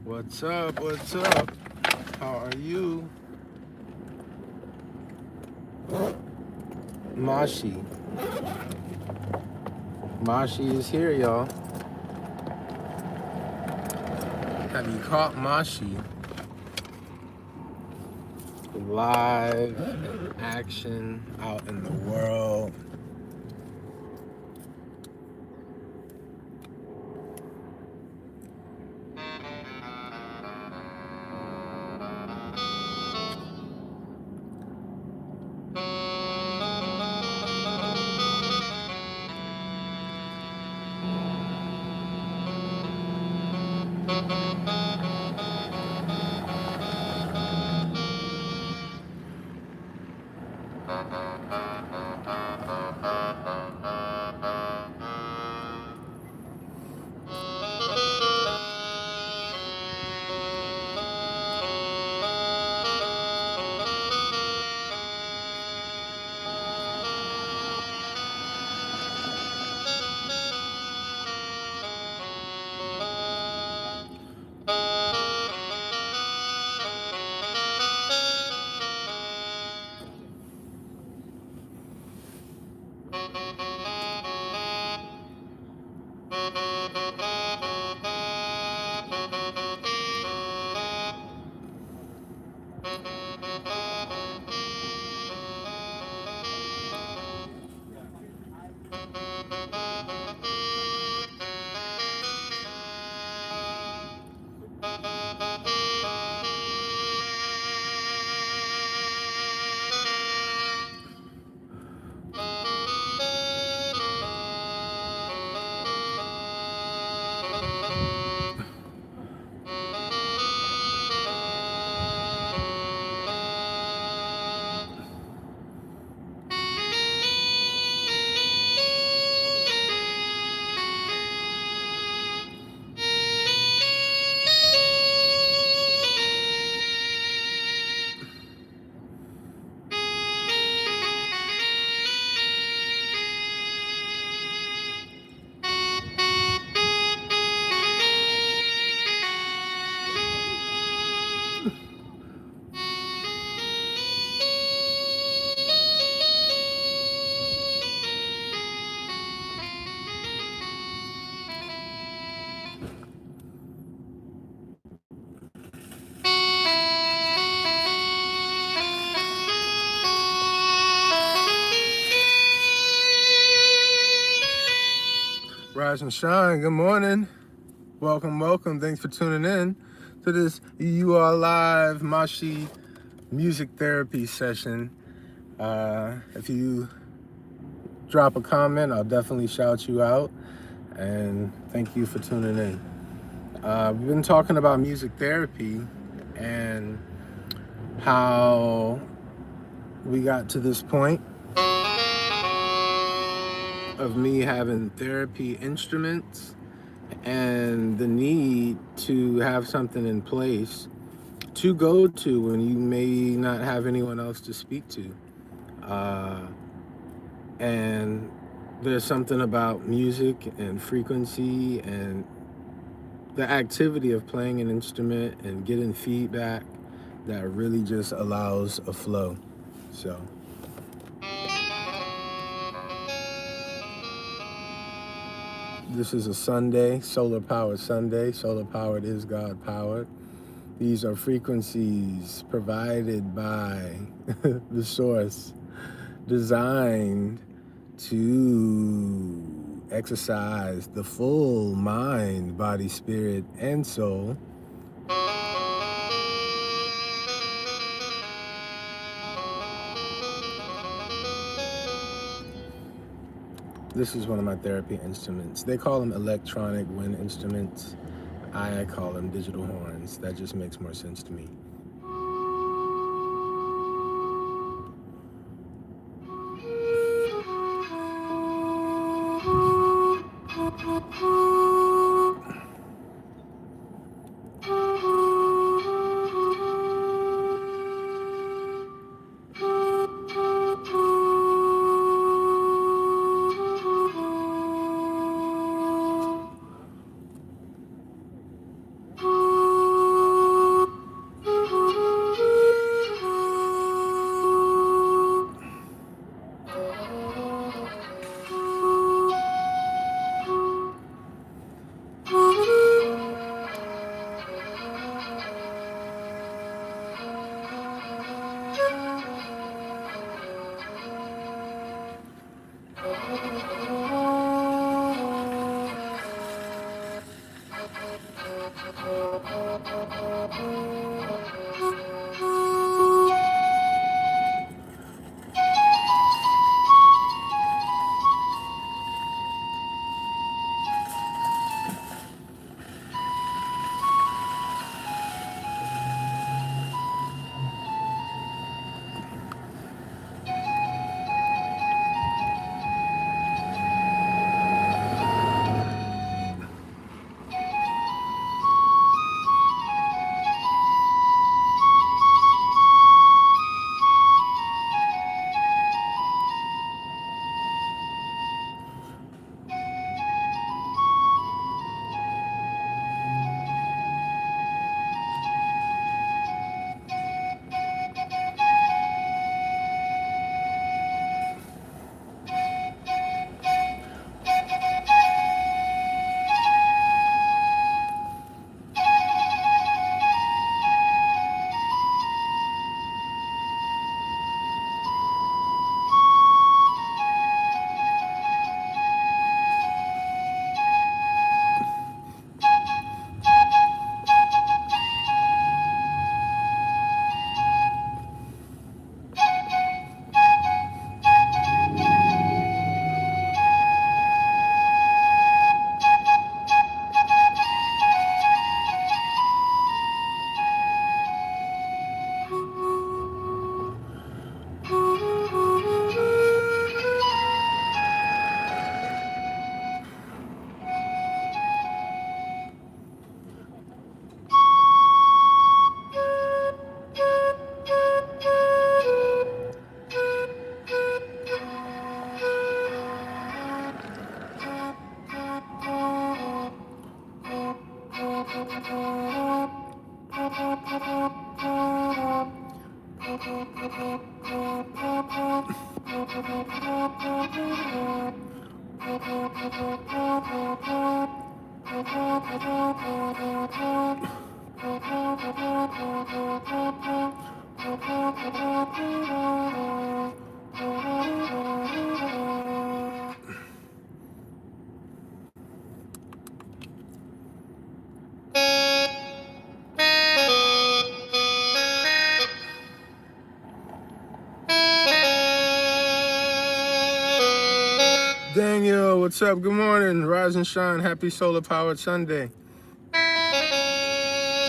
What's up? What's up? How are you? Mashi. Mashi is here, y'all. Have you caught Mashi live in action out in the world? Rise and shine. Good morning. Welcome. Thanks for tuning in to this You Are Live Mashi music therapy session. If you drop a comment, I'll definitely shout you out. And thank you for tuning in. We've been talking about music therapy and how we got to this point of me having therapy instruments and the need to have something in place to go to when you may not have anyone else to speak to. And there's something about music and frequency and the activity of playing an instrument and getting feedback that really just allows a flow. So this is a Sunday, solar powered Sunday. Solar powered is God powered. These are frequencies provided by the source, designed to exercise the full mind, body, spirit, and soul. This is one of my therapy instruments. They call them electronic wind instruments. I call them digital horns. That just makes more sense to me. Daniel, what's up? Good morning. Rise and shine. Happy solar powered Sunday.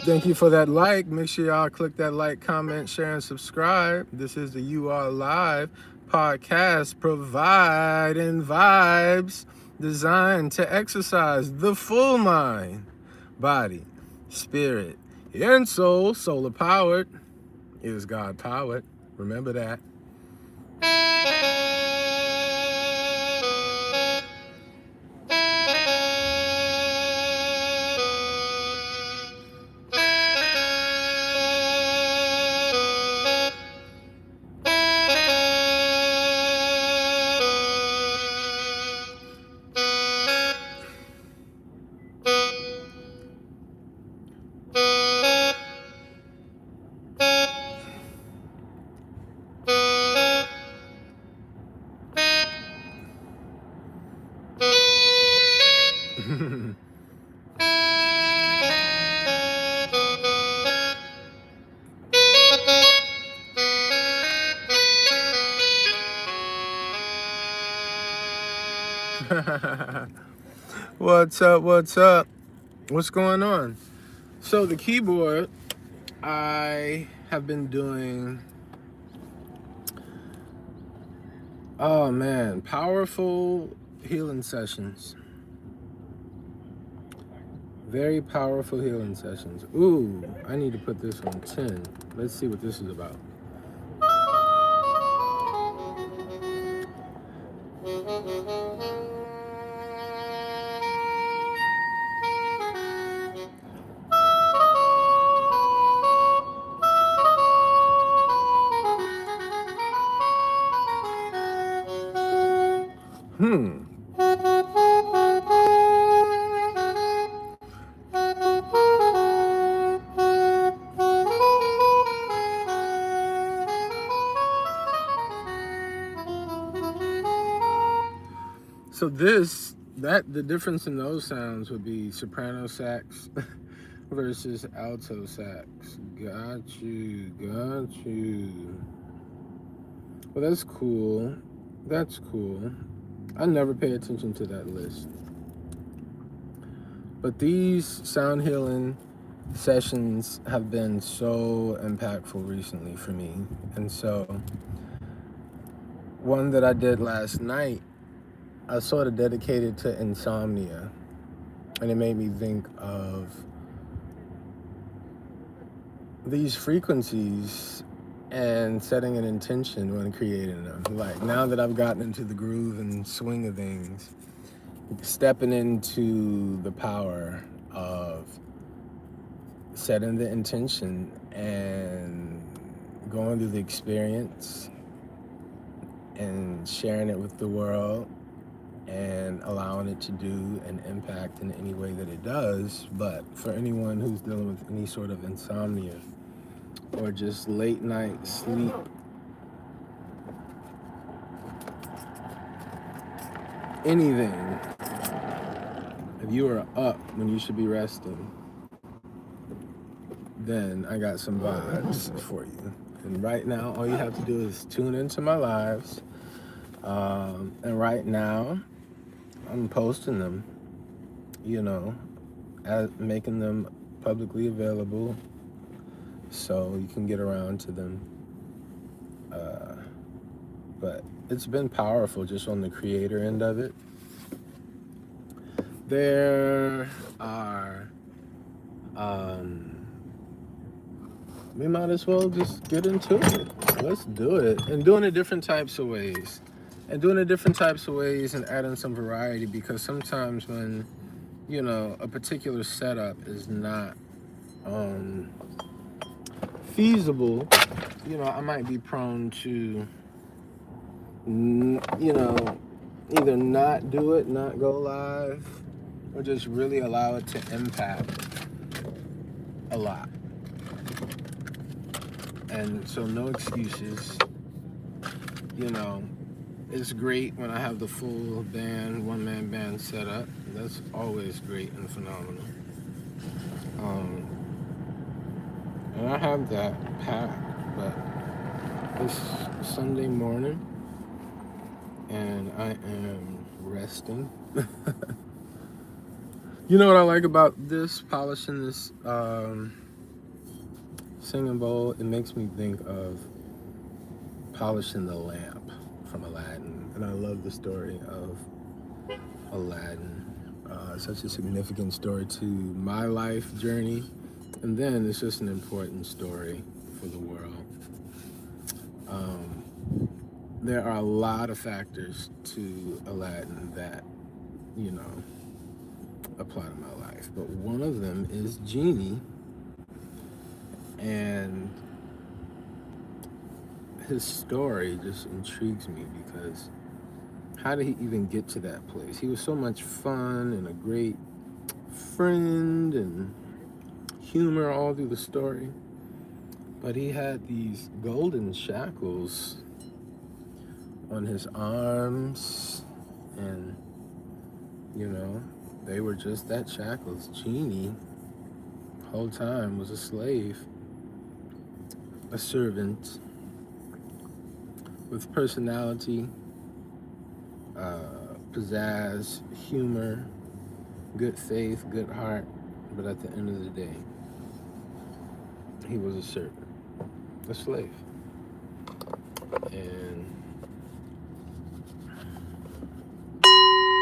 Thank you for that like. Make sure y'all click that like, comment, share, and subscribe. This is the You Are Live podcast, providing vibes designed to exercise the full mind, body, spirit, and soul. Solar powered is God powered. Remember that. What's up? What's up? What's going on? So the keyboard, I have been doing, oh man, powerful healing sessions. Very powerful healing sessions. Ooh, I need to put this on 10. Let's see what this is about. So the difference in those sounds would be soprano sax versus alto sax. Got you. Well, that's cool. I never pay attention to that list. But these sound healing sessions have been so impactful recently for me. And so, one that I did last night, I sort of dedicated to insomnia. And it made me think of these frequencies and setting an intention when creating them. Like, now that I've gotten into the groove and swing of things, stepping into the power of setting the intention and going through the experience and sharing it with the world and allowing it to do an impact in any way that it does. But for anyone who's dealing with any sort of insomnia or just late night sleep, anything, if you are up when you should be resting, then I got some vibes for you. And right now, all you have to do is tune into my lives. And right now, I'm posting them, making them publicly available so you can get around to them. But it's been powerful just on the creator end of it. There are, we might as well just get into it. Let's do it. And doing it different types of ways. And adding some variety, because sometimes when, a particular setup is not feasible, I might be prone to, either not do it, not go live, or just really allow it to impact a lot. And so no excuses. It's great when I have the full band, one-man band set up. That's always great and phenomenal. And I have that packed, but it's Sunday morning and I am resting. You know what I like about this, polishing this singing bowl? It makes me think of polishing the lamp from Aladdin. And I love the story of Aladdin. Such a significant story to my life journey. And then it's just an important story for the world. There are a lot of factors to Aladdin that, apply to my life. But one of them is Genie. And his story just intrigues me because how did he even get to that place? He was so much fun and a great friend and humor all through the story. But he had these golden shackles on his arms, and they were just that, shackles. Genie, the whole time, was a slave, a servant with personality, pizzazz, humor, good faith, good heart. But at the end of the day, he was a servant, a slave. And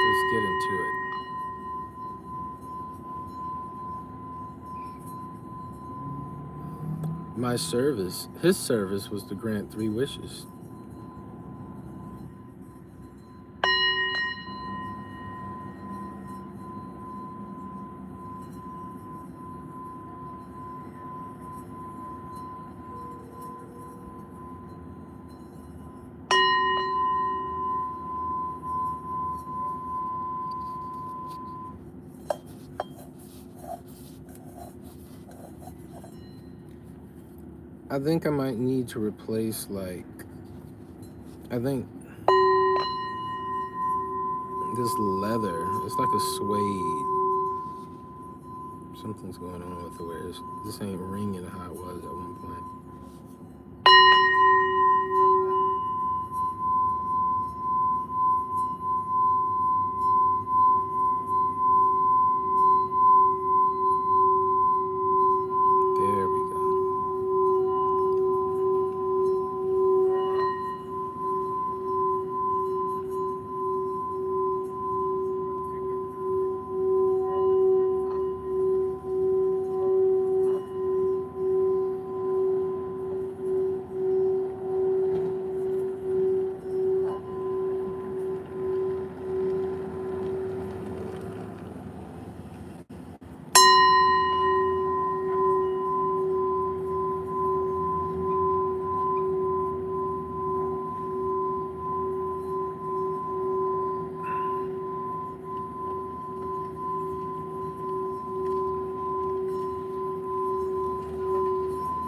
let's get into it. His service was to grant 3 wishes. I think I might need to replace, this leather, it's like a suede. Something's going on with the way this ain't ringing how it was at one point. There we go.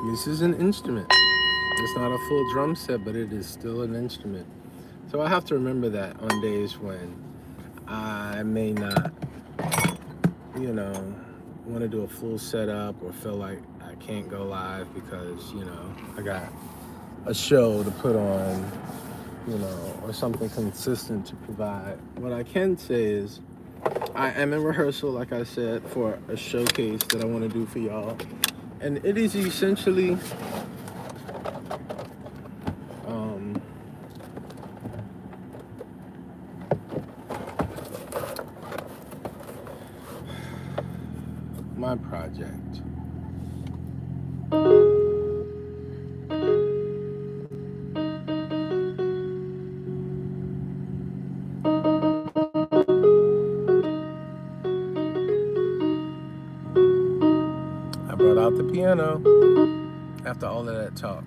This is an instrument. It's not a full drum set, but it is still an instrument. So I have to remember that on days when I may not, want to do a full setup or feel like I can't go live because, I got a show to put on, or something consistent to provide. What I can say is I am in rehearsal, like I said, for a showcase that I want to do for y'all. And it is essentially my project. I brought out the piano after all of that talk.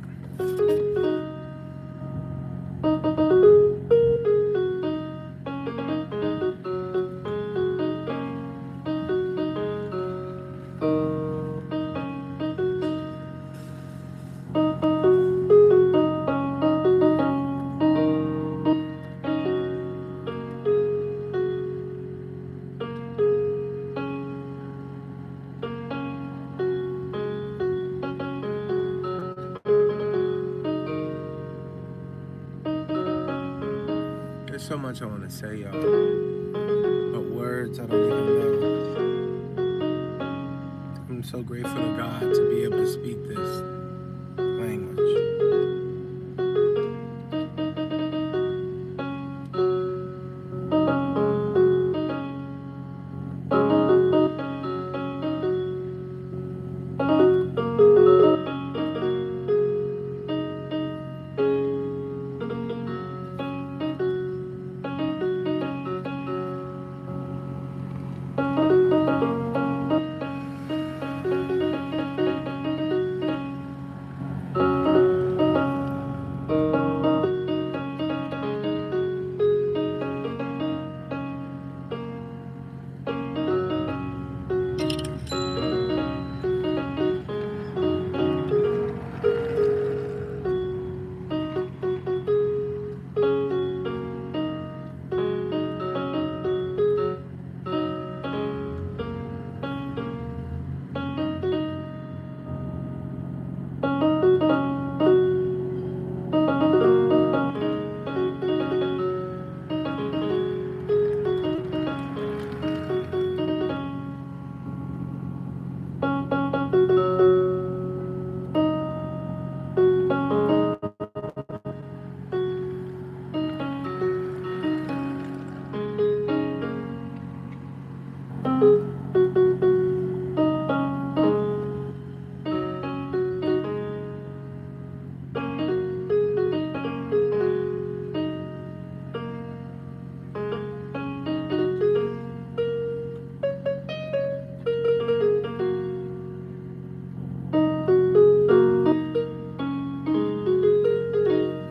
There's so much I want to say, y'all, but words I don't even know. I'm so grateful to God to be able to speak this language.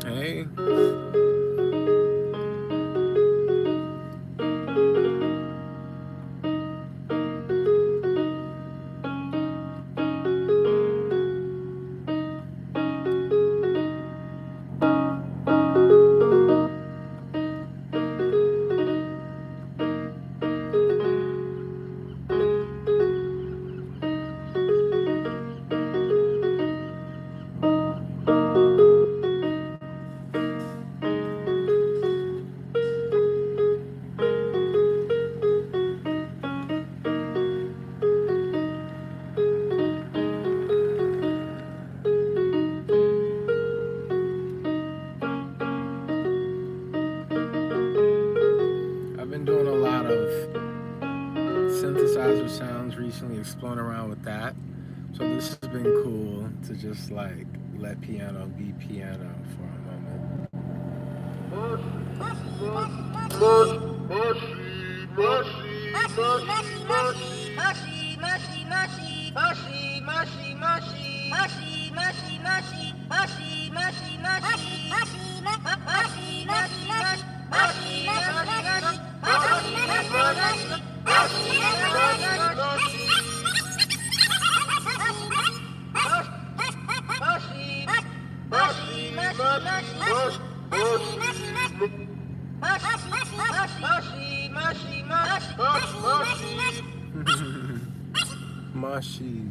Hey. I've been doing a lot of synthesizer sounds recently, exploring around with that. So this has been cool to just like let piano be piano for a moment. Mashi.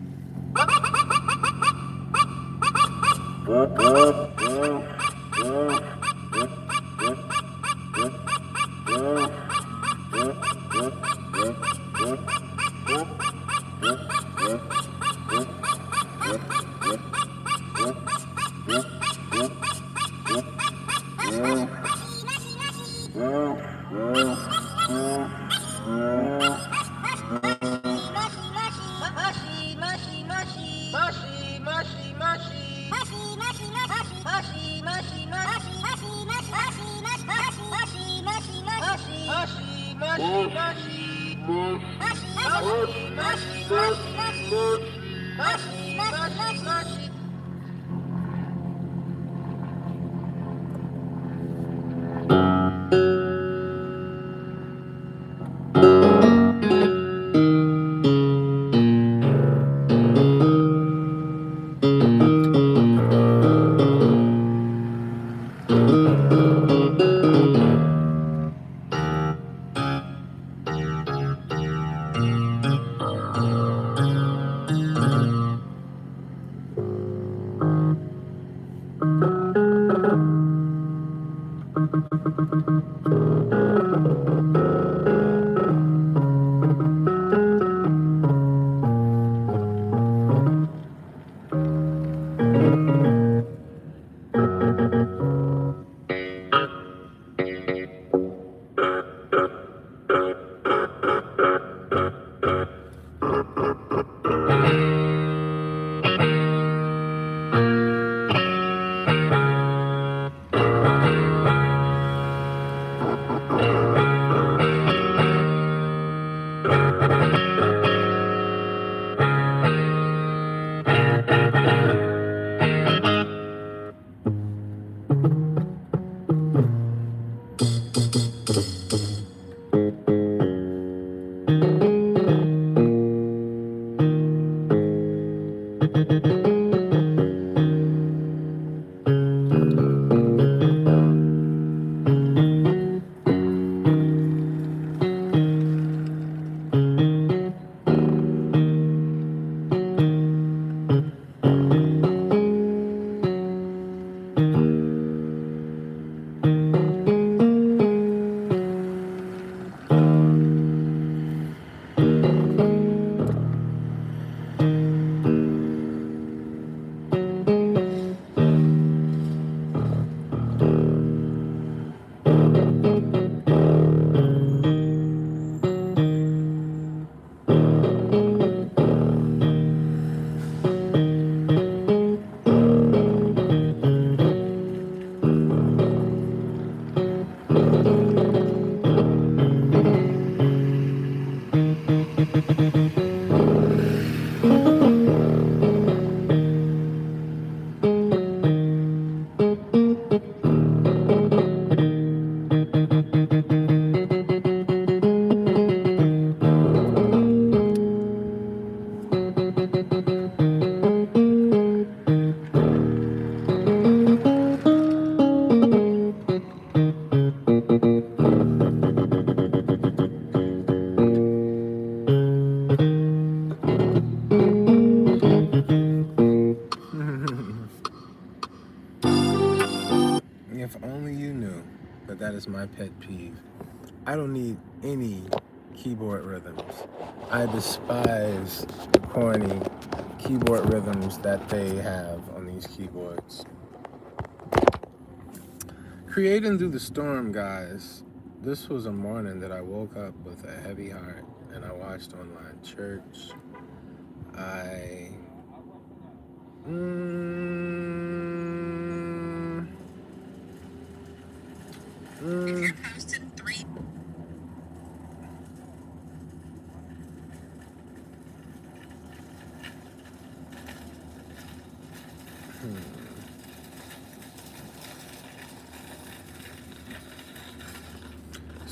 If only you knew that is my pet peeve. I don't need any keyboard rhythms. I despise the corny keyboard rhythms that they have on these keyboards. Creating through the storm, guys. This was a morning that I woke up with a heavy heart and I watched online church. I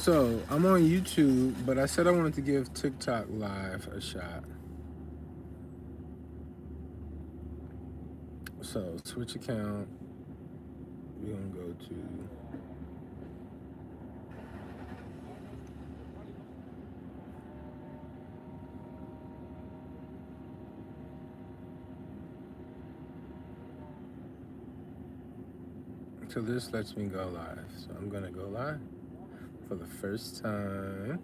So I'm on YouTube, but I said I wanted to give TikTok Live a shot. So switch account. We're gonna go to so this lets me go live. So I'm gonna go live for the first time.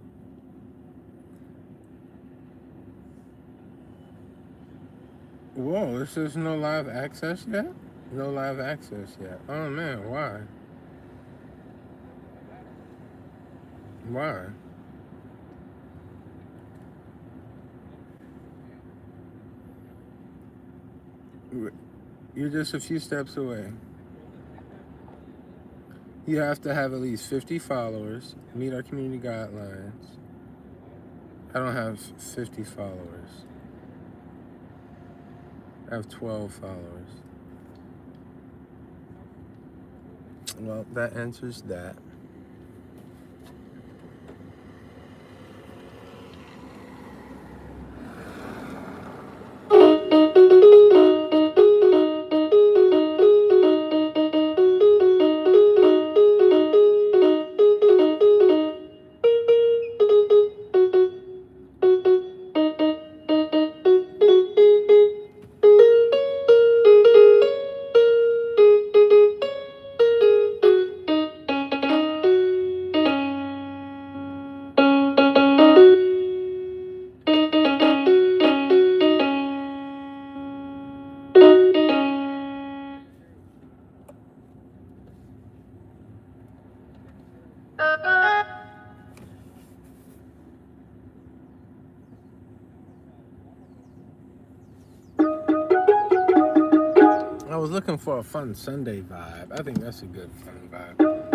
Whoa, there's no live access yet? No live access yet. Oh man, why? Why? You're just a few steps away. You have to have at least 50 followers, meet our community guidelines. I don't have 50 followers. I have 12 followers. Well, that answers that. I was looking for a fun Sunday vibe. I think that's a good fun vibe.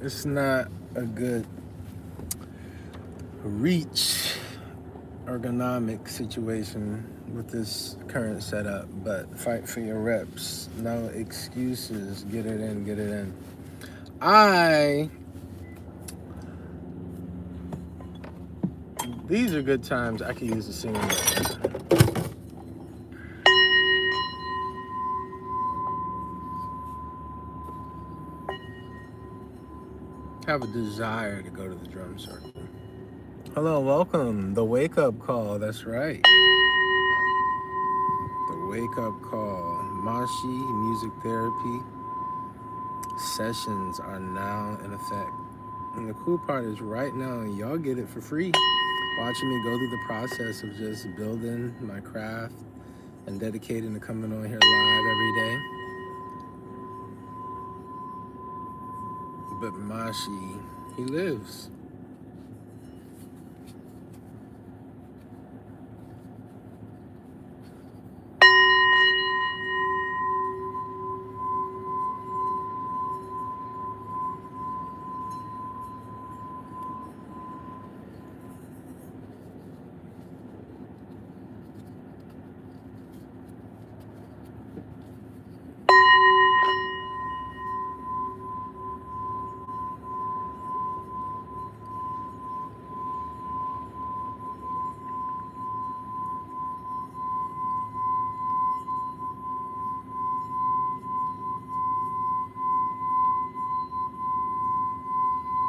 It's not a good reach ergonomic situation with this current setup, but fight for your reps. No excuses. Get it in, get it in. These are good times. I could use a singing lesson. Have a desire to go to the drum circle. Hello, welcome. The wake up call. That's right. The wake up call. Mashi Music Therapy sessions are now in effect. And the cool part is right now, y'all get it for free. Watching me go through the process of just building my craft and dedicating to coming on here live every day. But Mashi, he lives.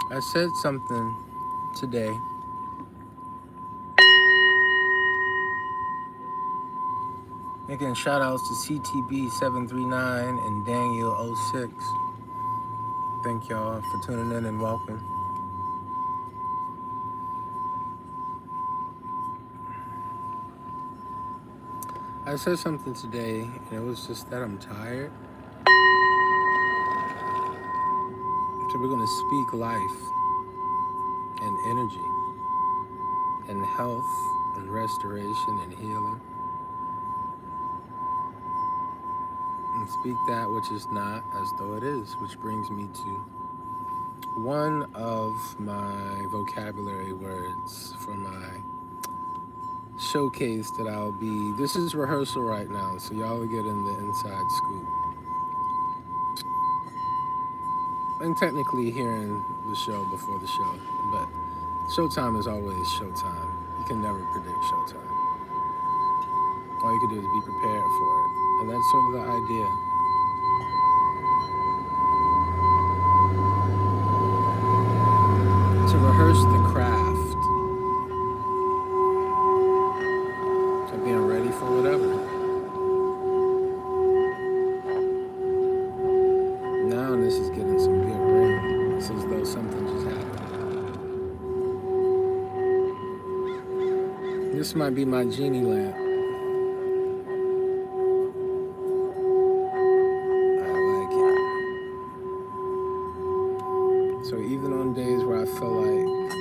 I said something today. Making shout outs to CTB739 and Daniel06. Thank y'all for tuning in and welcome. I said something today, and it was just that I'm tired. So we're going to speak life and energy and health and restoration and healing. And speak that which is not as though it is, which brings me to one of my vocabulary words for my showcase that I'll be. This is rehearsal right now, so y'all are getting the inside scoop. And technically hearing the show before the show, but showtime is always showtime. You can never predict showtime. All you can do is be prepared for it. And that's sort of the idea. To rehearse the craft of being ready for whatever. Now this is getting some good ring. It's as though something just happened. This might be my genie lamp. I like it. So even on days where I feel like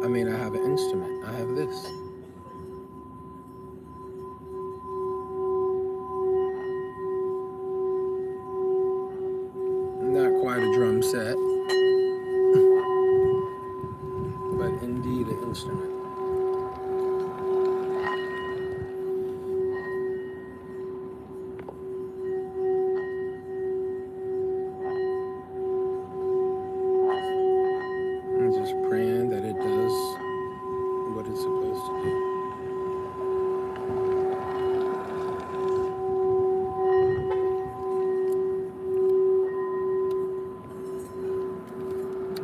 I may not have an instrument, I have this. Not quite a drum set, but indeed an instrument. I'm just praying that it does what it's supposed to do.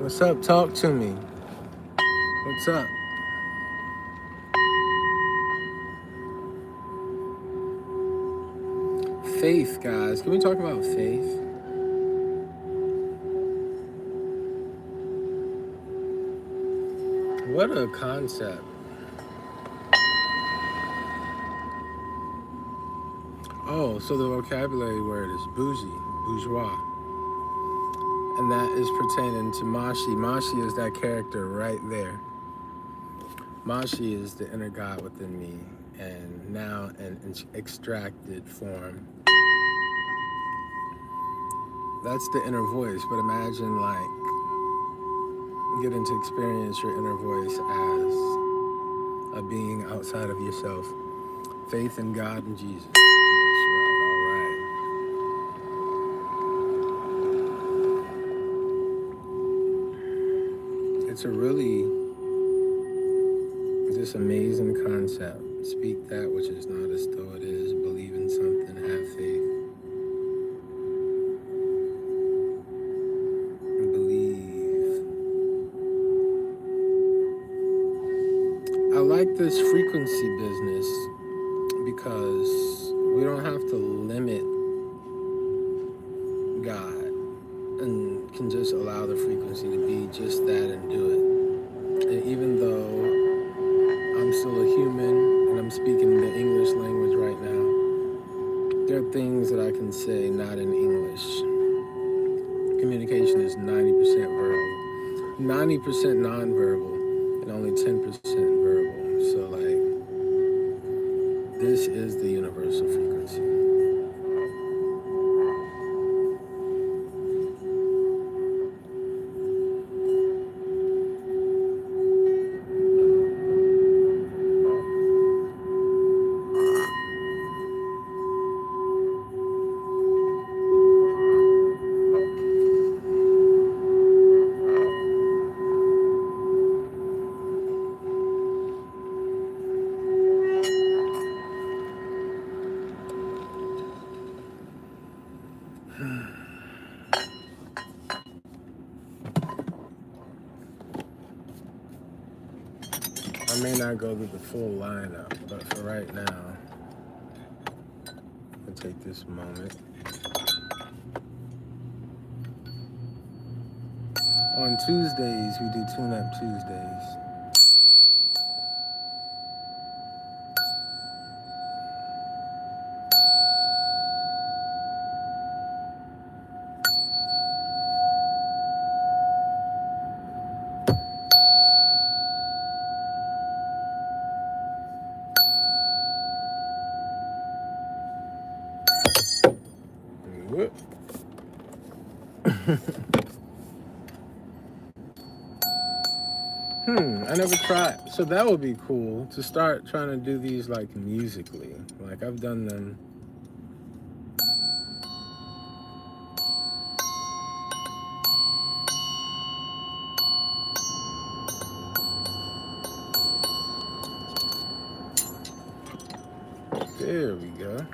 What's up? Talk to me. What's up? Faith, guys. Can we talk about faith? What a concept. Oh, so the vocabulary word is bougie, bourgeois. And that is pertaining to Mashi. Mashi is that character right there. Mashi is the inner God within me, and now in extracted form. That's the inner voice, but imagine like getting to experience your inner voice as a being outside of yourself. Faith in God and Jesus. That's right, all right. It's a really this amazing concept. Speak that which is not as though it is. Believe in something. Have faith. Believe. I like this frequency business because we don't have to limit God and can just allow the frequency to be just that and do it. And even though I'm still a human and I'm speaking the English language right now, there are things that I can say not in English. Communication is 90% verbal, 90% nonverbal, and only 10% verbal. So like, this is the universal frequency. I may not go through the full lineup, but for right now, I'll take this moment. On Tuesdays, we do Tune-Up Tuesdays. Whoop. I never tried. So that would be cool to start trying to do these like musically. Like I've done them. There we go.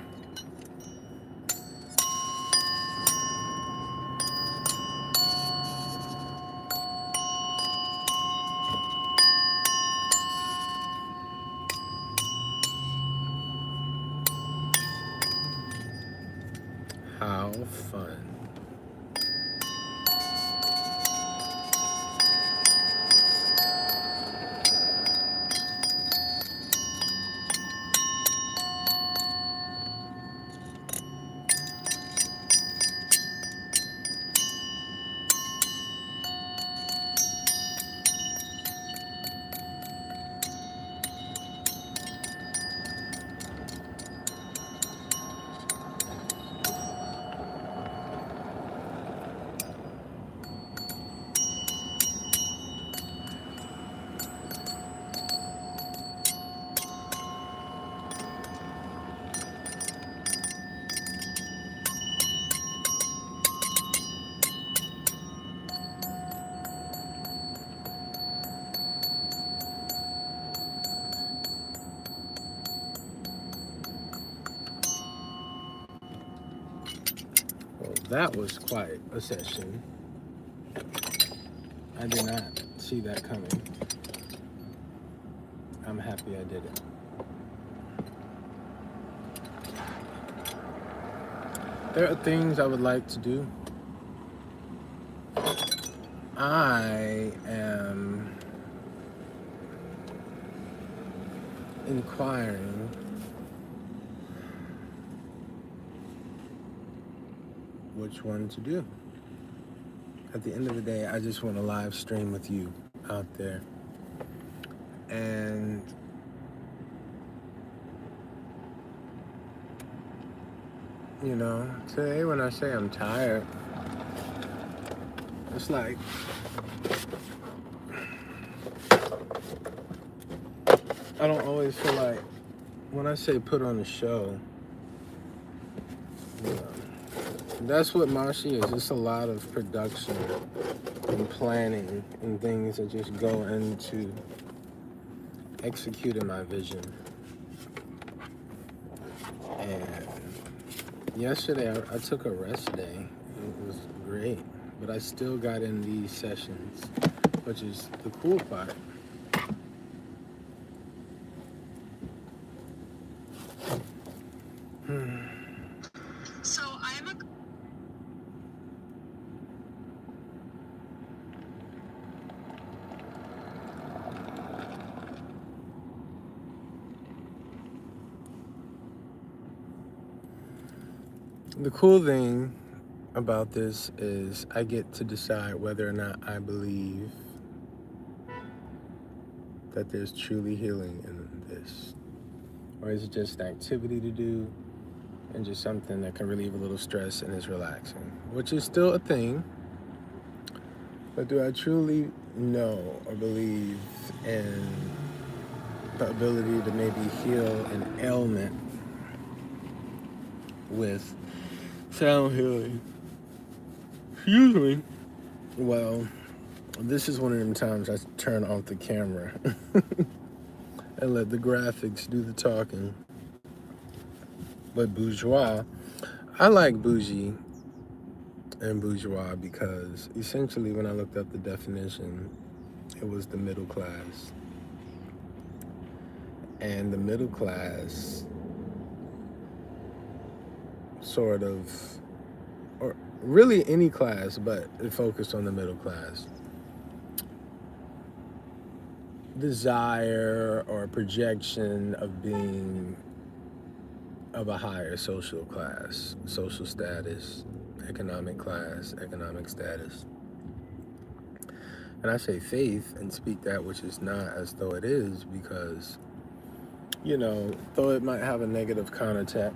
How fun. Well, that was quite a session. I did not see that coming. I'm happy I did it. There are things I would like to do. I am inquiring which one to do. At the end of the day, I just want to live stream with you out there. And you know, today when I say I'm tired, it's like I don't always feel like when I say put on a show, you know, that's what Mashi is. It's a lot of production and planning and things that just go into executing my vision. And yesterday I took a rest day. It was great, but I still got in these sessions, which is the cool part. So I'm a... The cool thing about this is I get to decide whether or not I believe that there's truly healing in this, or is it just an activity to do and just something that can relieve a little stress and is relaxing, which is still a thing. But do I truly know or believe in the ability to maybe heal an ailment with sound healing? Excuse me. Well, this is one of them times I turn off the camera and let the graphics do the talking. But bourgeois, I like bougie and bourgeois because essentially when I looked up the definition, it was the middle class. and the middle class sort of, or really any class, but it focused on the middle class, desire or projection of being of a higher social class, social status, economic class, economic status. And I say faith and speak that which is not as though it is, because, though it might have a negative connotation,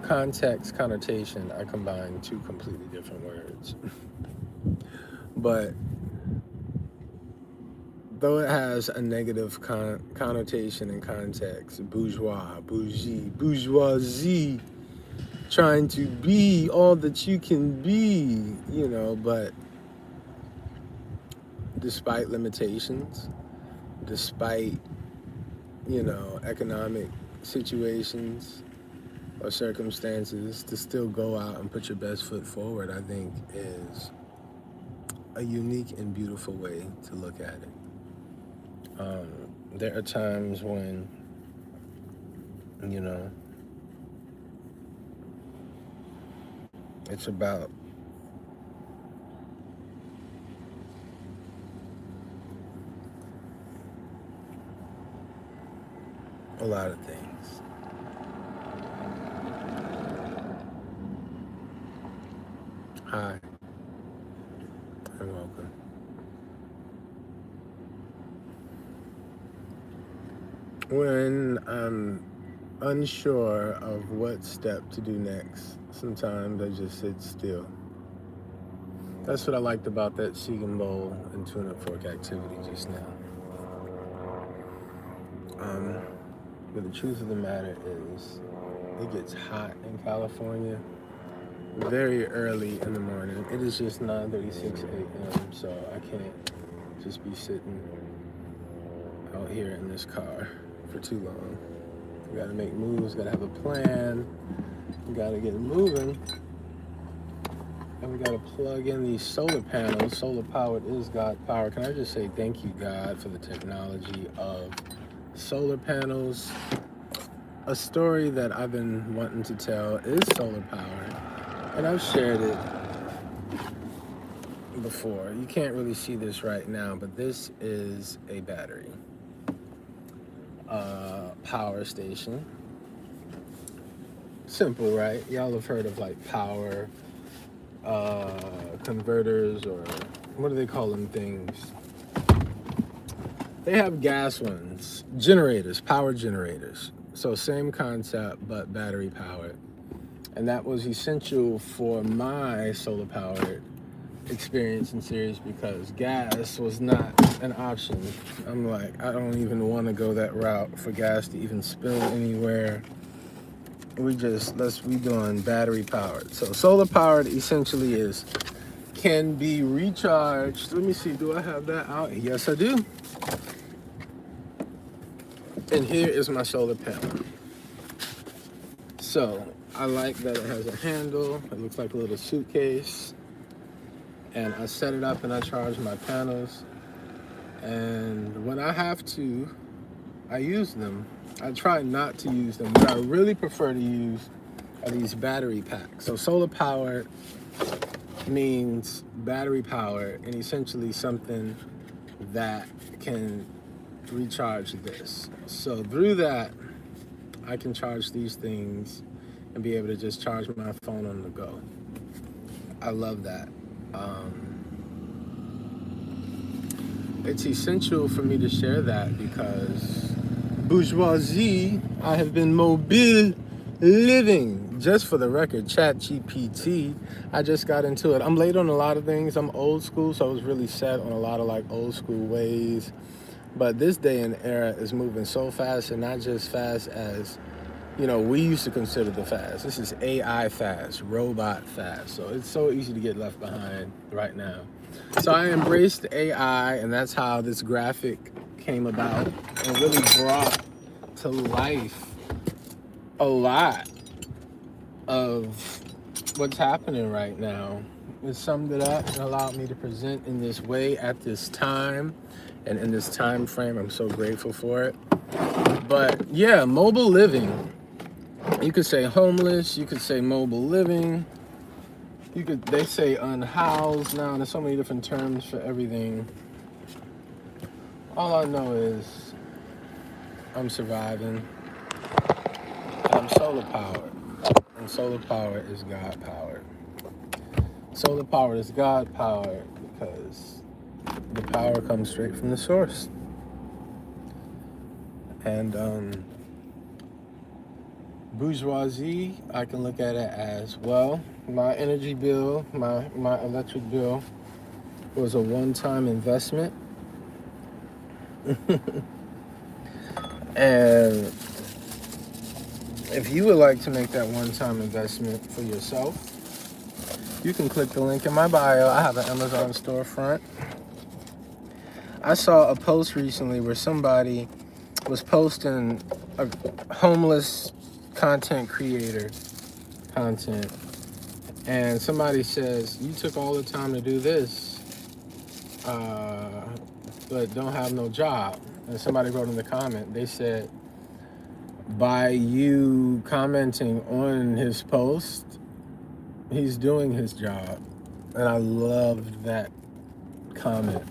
context, connotation, I combine two completely different words. But though it has a negative connotation and context, bourgeoisie, trying to be all that you can be, but despite limitations, despite, economic situations or circumstances, to still go out and put your best foot forward, I think is a unique and beautiful way to look at it. There are times when, it's about a lot of things. Hi, and welcome. When I'm unsure of what step to do next, sometimes I just sit still. That's what I liked about that chicken bowl and tuna fork activity just now. But the truth of the matter is, it gets hot in California very early in the morning. It is just 9:36 a.m., so I can't just be sitting out here in this car for too long. We gotta make moves, gotta have a plan, we gotta get moving, and we gotta plug in these solar panels. Solar powered is God power. Can I just say thank you, God, for the technology of solar panels? A story that I've been wanting to tell is solar powered, and I've shared it before. You can't really see this right now, but this is a battery power station. Simple, right? Y'all have heard of like power converters, or what do they call them things? They have gas ones, generators, power generators. So same concept, but battery powered. And that was essential for my solar powered experience and series, because gas was not an option. I'm like, I don't even want to go that route for gas to even spill anywhere. We doing battery powered. So solar powered essentially can be recharged. Let me see, do I have that out? Yes, I do. And here is my solar panel. So I like that it has a handle. It looks like a little suitcase. And I set it up and I charge my panels. And when I have to, I use them. I try not to use them. What I really prefer to use are these battery packs. So solar powered means battery powered, and essentially something that can recharge this. So through that, I can charge these things and be able to just charge my phone on the go. I love that. It's essential for me to share that because bourgeoisie, I have been mobile living. Just for the record, ChatGPT, I just got into it. I'm late on a lot of things. I'm old school, so I was really set on a lot of like old school ways. But this day and era is moving so fast, and not just fast as, we used to consider the fast. This is AI fast, robot fast. So it's so easy to get left behind right now. So I embraced AI, and that's how this graphic came about and really brought to life a lot of what's happening right now. It summed it up and allowed me to present in this way at this time. And in this time frame, I'm so grateful for it. But yeah, mobile living. You could say homeless, you could say mobile living, they say unhoused now. There's so many different terms for everything. All I know is I'm surviving and I'm solar powered. And solar power is God powered. Solar power is God powered because the power comes straight from the source. And bourgeoisie, I can look at it as, well, my energy bill, my electric bill was a one-time investment. And if you would like to make that one-time investment for yourself, you can click the link in my bio. I have an Amazon storefront. I saw a post recently where somebody was posting a homeless content creator content, and somebody says, you took all the time to do this, but don't have no job. And somebody wrote in the comment, they said, by you commenting on his post, he's doing his job. And I loved that comment.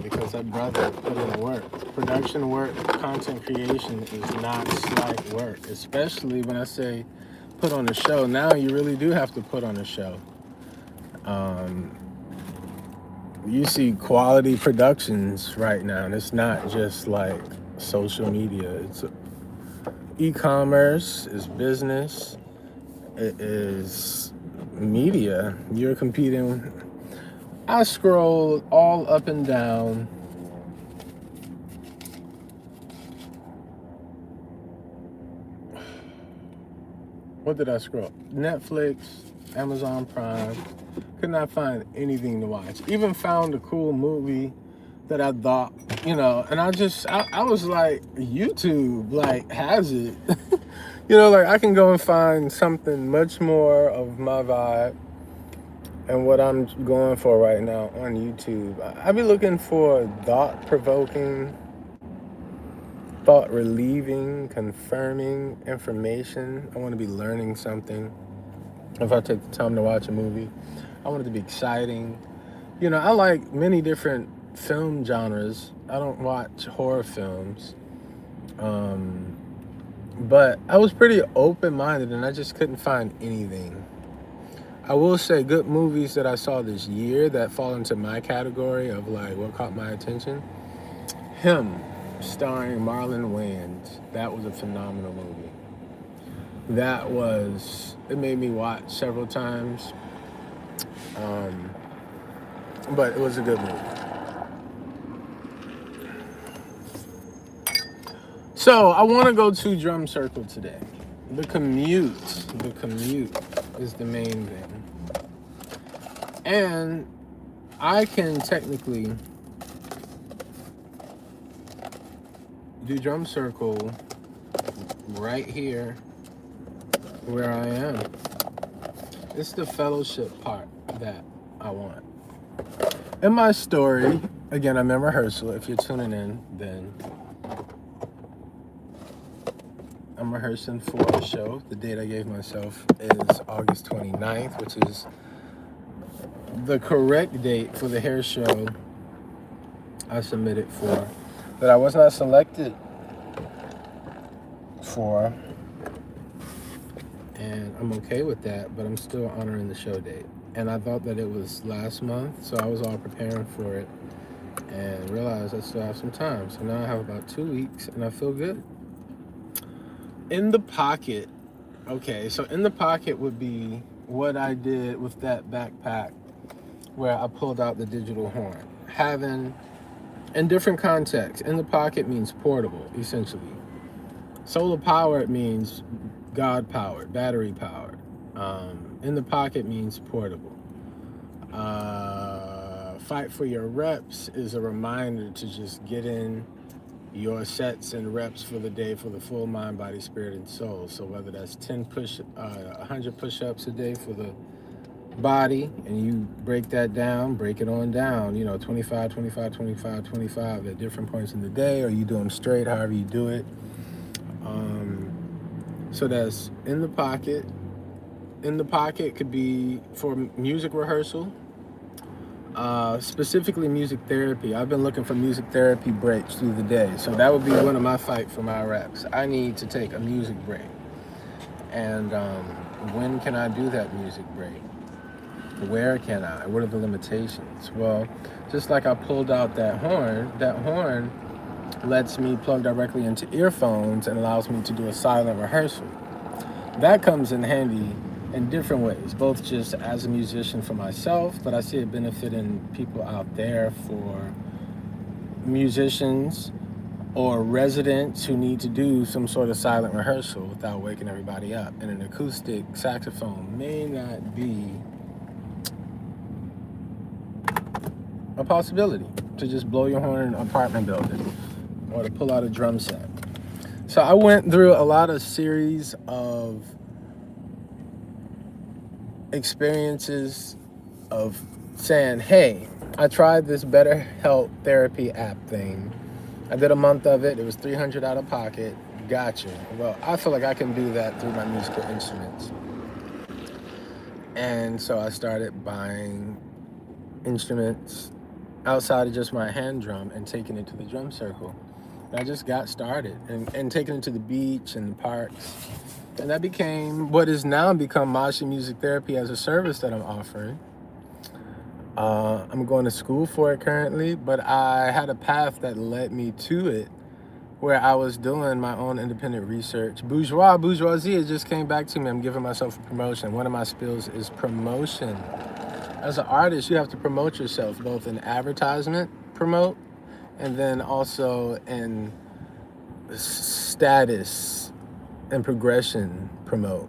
Because that brother put in the work. Production work, content creation is not slight work, especially when I say put on a show. Now you really do have to put on a show. You see quality productions right now, and it's not just like social media. It's e-commerce, it's business, it is media. You're competing. I scroll all up and down. What did I scroll? Netflix, Amazon Prime. Could not find anything to watch. Even found a cool movie that I thought, and I was like, YouTube, like, has it. Like, I can go and find something much more of my vibe and what I'm going for right now on YouTube. I be looking for thought-provoking, thought-relieving, confirming information. I want to be learning something. If I take the time to watch a movie, I want it to be exciting. I like many different film genres. I don't watch horror films. But I was pretty open-minded and I just couldn't find anything. I will say good movies that I saw this year that fall into my category of like what caught my attention. Him, starring Marlon Wayans. That was a phenomenal movie. It made me watch several times. But it was a good movie. So I want to go to Drum Circle today. The commute is the main thing. And I can technically do Drum Circle right here where I am. It's the fellowship part that I want. In my story, again, I'm in rehearsal. If you're tuning in, then I'm rehearsing for a show. The date I gave myself is August 29th, which is the correct date for the hair show I submitted for, that I was not selected for. And I'm okay with that, but I'm still honoring the show date. And I thought that it was last month, so I was all preparing for it and realized I still have some time. So now I have about 2 weeks and I feel good. In the pocket, okay, so in the pocket would be what I did with that backpack where I pulled out the digital horn. Having, in different contexts, in the pocket means portable, essentially. Solar powered means God powered, battery powered. In the pocket means portable. Fight for your reps is a reminder to just get in your sets and reps for the day for the full mind, body, spirit, and soul. So whether that's 100 push-ups a day for the body, and you break that down, break it on down, 25, 25, 25, 25 at different points in the day, or you do them straight, however you do it. So that's in the pocket. In the pocket could be for music rehearsal, specifically music therapy. I've been looking for music therapy breaks through the day. So that would be one of my fight for my reps. I need to take a music break. And when can I do that music break? Where can I? What are the limitations? Well, just like I pulled out that horn lets me plug directly into earphones and allows me to do a silent rehearsal. That comes in handy in different ways, both just as a musician for myself, but I see it benefiting people out there for musicians or residents who need to do some sort of silent rehearsal without waking everybody up. And an acoustic saxophone may not be a possibility to just blow your horn in an apartment building or to pull out a drum set. So I went through a lot of series of experiences of saying, hey, I tried this BetterHelp therapy app thing. I did a month of it. It was $300 out of pocket. Gotcha. Well, I feel like I can do that through my musical instruments. And so I started buying instruments outside of just my hand drum and taking it to the drum circle. And I just got started and taking it to the beach and the parks. And that became what is now become Mashi Music Therapy as a service that I'm offering. I'm going to school for it currently, but I had a path that led me to it where I was doing my own independent research. Bourgeoisie, it just came back to me. I'm giving myself a promotion. One of my skills is promotion. As an artist, you have to promote yourself, both in advertisement, promote, and then also in status and progression, promote,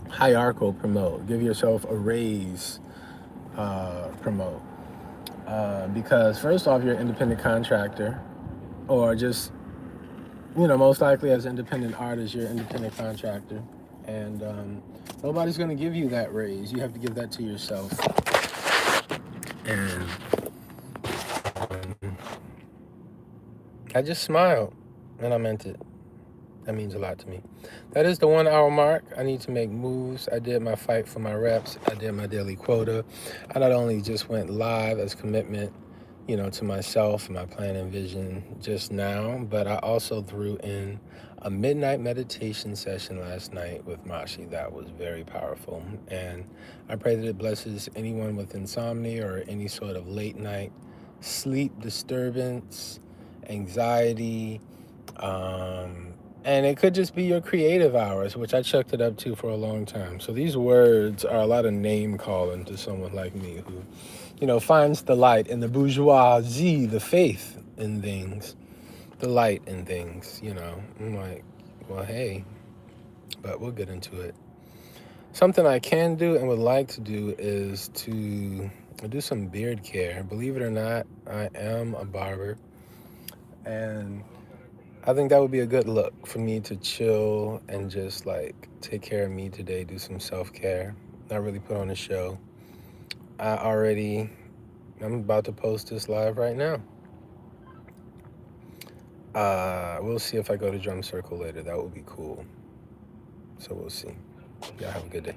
hierarchical, promote, give yourself a raise, promote. Because first off, you're an independent contractor, or just, most likely as an independent artist, you're an independent contractor. And nobody's going to give you that raise. You have to give that to yourself. And I just smiled, and I meant it. That means a lot to me. That is the 1 hour mark. I need to make moves. I did my fight for my reps. I did my daily quota. I not only just went live as commitment, to myself and my plan and vision just now, but I also threw in a midnight meditation session last night with Mashi. That was very powerful. And I pray that it blesses anyone with insomnia or any sort of late night sleep disturbance, anxiety, and it could just be your creative hours, which I chucked it up to for a long time. So these words are a lot of name calling to someone like me who, finds the light in the bourgeoisie, the faith in things, the light in things, I'm like, well, hey, but we'll get into it. Something I can do and would like to do is to do some beard care. Believe it or not, I am a barber. And I think that would be a good look for me to chill and just take care of me today, do some self-care, not really put on a show. I'm about to post this live right now. We'll see if I go to drum circle later. That would be cool. So we'll see. Y'all have a good day.